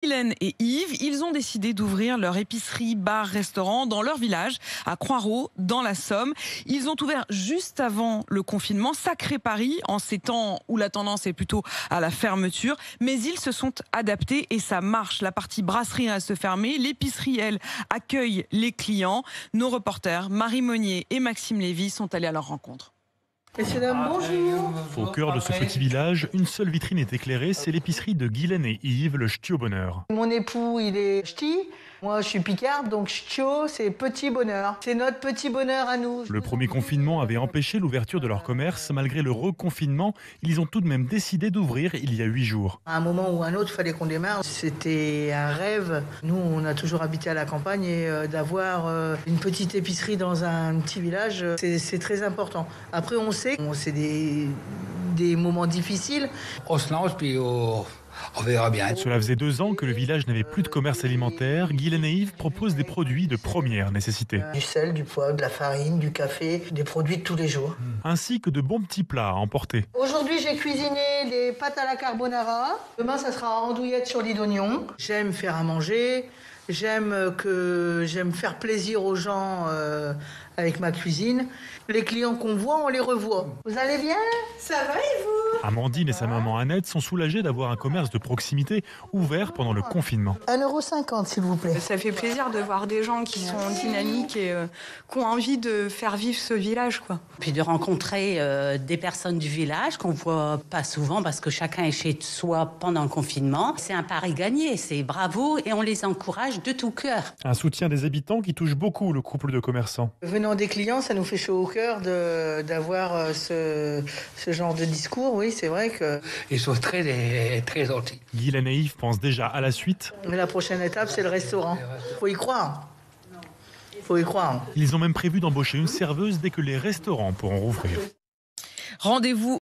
Hélène et Yves, ils ont décidé d'ouvrir leur épicerie, bar, restaurant dans leur village, à Croix-Ros, dans la Somme. Ils ont ouvert juste avant le confinement, sacré pari, en ces temps où la tendance est plutôt à la fermeture. Mais ils se sont adaptés et ça marche. La partie brasserie reste fermée, l'épicerie, elle, accueille les clients. Nos reporters, Marie Monnier et Maxime Lévy, sont allés à leur rencontre. Messieurs, dames, bonjour. Au cœur de ce petit village, une seule vitrine est éclairée, c'est l'épicerie de Guylaine et Yves, le Ch'ti au bonheur. Mon époux, il est ch'ti. Moi, je suis picarde, donc ch'tio, c'est petit bonheur. C'est notre petit bonheur à nous. Le premier confinement avait empêché l'ouverture de leur commerce. Malgré le reconfinement, ils ont tout de même décidé d'ouvrir il y a 8 jours. À un moment ou à un autre, il fallait qu'on démarre. C'était un rêve. Nous, on a toujours habité à la campagne et d'avoir une petite épicerie dans un petit village, c'est très important. Après, on sait que c'est des moments difficiles. On se lance, puis on verra bien. Cela faisait 2 ans que le village n'avait plus de commerce alimentaire. Guylaine et Yves proposent des produits de première nécessité. Du sel, du poivre, de la farine, du café, des produits de tous les jours. Ainsi que de bons petits plats à emporter. Aujourd'hui, j'ai cuisiné des pâtes à la carbonara. Demain, ça sera andouillette sur lit d'oignon. J'aime faire à manger. J'aime faire plaisir aux gens avec ma cuisine. Les clients qu'on voit, on les revoit. Vous allez bien? Ça va et vous? Amandine et sa maman Annette sont soulagées d'avoir un commerce de proximité ouvert pendant le confinement. 1,50 € s'il vous plaît. Ça fait plaisir de voir des gens qui sont dynamiques et qui ont envie de faire vivre ce village, quoi. Puis de rencontrer des personnes du village qu'on voit pas souvent parce que chacun est chez soi pendant le confinement. C'est un pari gagné, c'est bravo et on les encourage de tout cœur. Un soutien des habitants qui touche beaucoup le couple de commerçants. Venant des clients, ça nous fait chaud au cœur d'avoir ce genre de discours. Oui, c'est vrai que... Ils sont très, très gentils. Guylaine et Yves pensent déjà à la suite. Mais la prochaine étape, c'est le restaurant. Faut y croire. Faut y croire. Ils ont même prévu d'embaucher une serveuse dès que les restaurants pourront rouvrir. Rendez-vous